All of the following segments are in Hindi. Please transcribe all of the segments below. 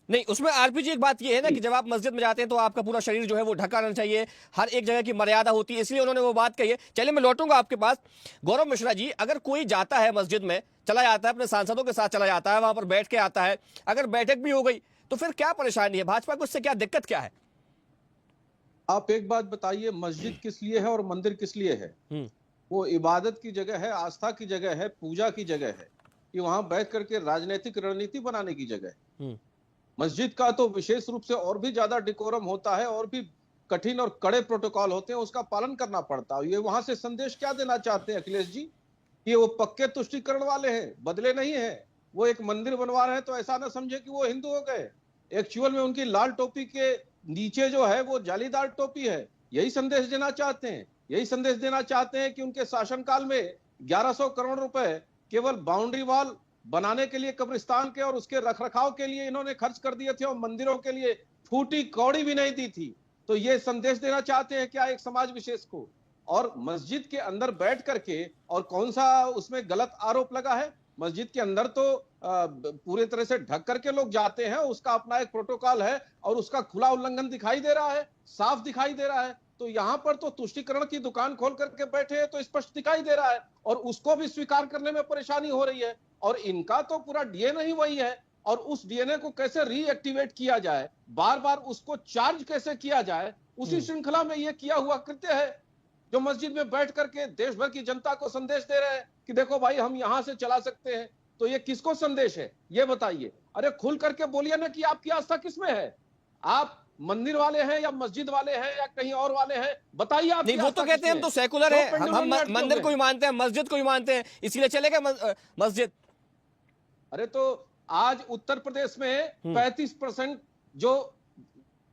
नहीं, उसमें आरपीजी एक बात ये है ना कि जब आप मस्जिद में जाते हैं तो आपका पूरा शरीर जो है वो ढका रहना चाहिए, हर एक जगह की मर्यादा होती है, इसलिए उन्होंने वो बात कही है। चलिए मैं लौटूंगा आपके पास। गौरव मिश्रा जी, अगर कोई जाता है मस्जिद में, चला जाता है अपने सांसदों के साथ, चला जाता है वहां पर बैठ के आता है, अगर बैठक भी हो गई तो फिर क्या परेशानी है भाजपा को, उससे क्या दिक्कत क्या है? आप एक बात बताइए, मस्जिद किस लिए है और मंदिर किस लिए है? हम्म। वो इबादत की जगह है, आस्था की जगह है, पूजा की जगह है, कि वहां बैठ करके राजनीतिक रणनीति बनाने की जगह है। हम्म। मस्जिद का तो विशेष रूप से और भी ज्यादा डिकोरम होता है, और भी कठिन और कड़े प्रोटोकॉल होते हैं, उसका पालन करना पड़ता है। ये वहां से संदेश क्या देना चाहते हैं अखिलेश जी? कि वो पक्के तुष्टिकरण वाले हैं, बदले नहीं है। वो एक मंदिर बनवा रहे हैं तो ऐसा ना समझे कि वो हिंदू हो गए। एक्चुअल में उनकी लाल टोपी के नीचे जो है वो जालीदार टोपी है। यही संदेश देना चाहते हैं। यही संदेश देना चाहते हैं कि उनके शासनकाल में 1100 करोड़ रुपए केवल बाउंड्री वॉल बनाने के लिए कब्रिस्तान के और उसके रखरखाव के लिए इन्होंने खर्च कर दिए थे, और मंदिरों के लिए फूटी कौड़ी भी नहीं दी थी। तो ये संदेश देना चाहते हैं क्या एक समाज विशेष को? और मस्जिद के अंदर बैठ करके, और कौन सा उसमें गलत आरोप लगा है? मस्जिद के अंदर तो पूरे तरह से ढक करके लोग जाते हैं, उसका अपना एक प्रोटोकॉल है, और उसका खुला उल्लंघन दिखाई दे रहा है, साफ दिखाई दे रहा है। तो यहाँ पर तो तुष्टिकरण की दुकान खोल करके बैठे हैं तो स्पष्ट दिखाई दे रहा है, और उसको भी स्वीकार करने में परेशानी हो रही है। और इनका तो पूरा डीएनए ही वही है, और उस डीएनए को कैसे रीएक्टिवेट किया जाए, बार बार उसको चार्ज कैसे किया जाए, उसी श्रृंखला में यह किया हुआ कृत्य है, जो मस्जिद में बैठ करके देश भर की जनता को संदेश दे रहे हैं कि देखो भाई, हम यहां से चला सकते हैं। तो ये किसको संदेश है, ये बताइए? अरे खुल करके बोलिए ना कि आपकी आस्था किसमें है। आप मंदिर वाले हैं या मस्जिद वाले हैं या कहीं और वाले हैं, बताइए आपकी नहीं, वो तो आस्था कहते हैं हम किसमें तो है? सेकुलर क्यों है, हम पेंडुलम में अटके मंदिर हुए को भी हैं? मानते हैं, मस्जिद को भी मानते हैं, इसलिए चलेगा मस्जिद। अरे तो आज उत्तर प्रदेश में हम्म। 35% जो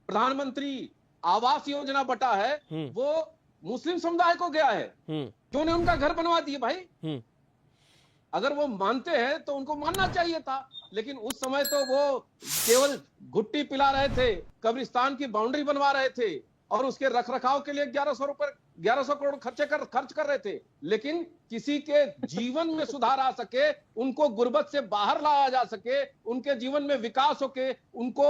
प्रधानमंत्री आवास योजना बटा है, हम्म। वो मुस्लिम समुदाय को गया है, हम्म। जो ने उनका घर बनवा दिए भाई। हम्म। अगर वो मानते हैं तो उनको मानना चाहिए था, लेकिन उस समय तो वो केवल घुट्टी पिला रहे थे, कब्रिस्तान की बाउंड्री बनवा रहे थे, और उसके रखरखाव के लिए 1100 करोड़ खर्च कर रहे थे। लेकिन किसी के जीवन में सुधार आ सके, उनको गुर्बत से बाहर लाया जा सके, उनके जीवन में विकास हो के उनको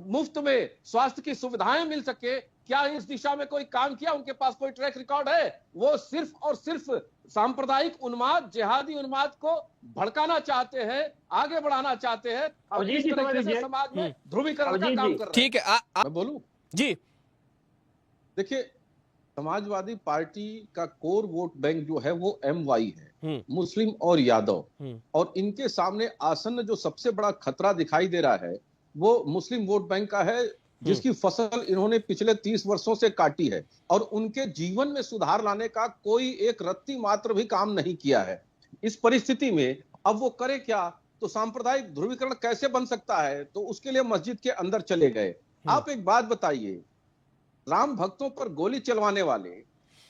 मुफ्त में स्वास्थ्य की सुविधाएं मिल सके, क्या इस दिशा में कोई काम किया? उनके पास कोई ट्रैक रिकॉर्ड है? वो सिर्फ और सिर्फ सांप्रदायिक उन्माद, जिहादी उन्माद को भड़काना चाहते हैं, आगे बढ़ाना चाहते हैं, और अभिजीत इस जी समझ तरीके से लीजिए। समाज में ध्रुवीकरण का अभिजीत काम जी कर रहे हैं। ठीक है, मैं बोलूं? जी। देखिए, समाजवादी पार्टी का कोर वोट बैंक जो है वो एमवाई है, हम्म। मुस्लिम और यादव। हम्म। और इनके सामने आसन्न जो सबसे बड़ा खतरा दिखाई दे रहा है, वो मुस्लिम वोट बैंक का है, जिसकी फसल इन्होंने पिछले 30 वर्षों से काटी है, और उनके जीवन में सुधार लाने का कोई एक रत्ती मात्र भी काम नहीं किया है। इस परिस्थिति में अब वो करे क्या? तो सांप्रदायिक ध्रुवीकरण कैसे बन सकता है? तो उसके लिए मस्जिद के अंदर चले गए। आप एक बात बताइए, राम भक्तों पर गोली चलवाने वाले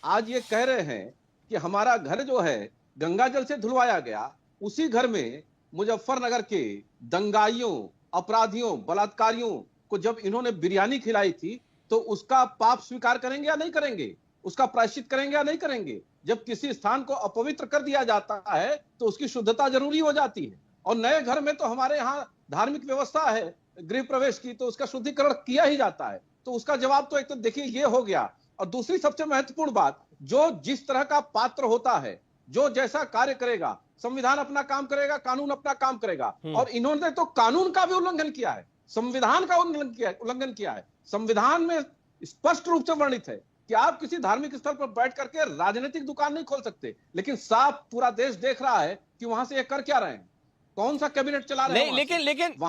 आज ये कह रहे हैं कि हमारा घर जो है गंगा जल से धुलवाया गया, उसी घर में मुजफ्फरनगर के दंगाइयों, अपराधियों, बलात्कारियों को जब इन्होंने बिरयानी खिलाई थी, तो उसका पाप स्वीकार करेंगे या नहीं करेंगे? उसका प्रायश्चित करेंगे या नहीं करेंगे? जब किसी स्थान को अपवित्र कर दिया जाता है तो उसकी शुद्धता जरूरी हो जाती है। और नए घर में तो हमारे यहाँ धार्मिक व्यवस्था है गृह प्रवेश की, तो उसका शुद्धिकरण किया ही जाता है। तो उसका जवाब तो एक तो देखिए ये हो गया। और दूसरी सबसे महत्वपूर्ण बात, जो जिस तरह का पात्र होता है, जो जैसा कार्य करेगा, संविधान अपना काम करेगा, कानून अपना काम करेगा। और इन्होंने तो कानून का भी उल्लंघन किया है, संविधान का उल्लंघन किया है। संविधान में स्पष्ट रूप से वर्णित है कि आप किसी धार्मिक स्थल पर बैठ करके राजनीतिक दुकान नहीं खोल सकते, लेकिन साफ पूरा देश देख रहा है कि वहां से ये कर क्या रहे हैं, कौन सा कैबिनेट चला रहे हैं। नहीं, लेकिन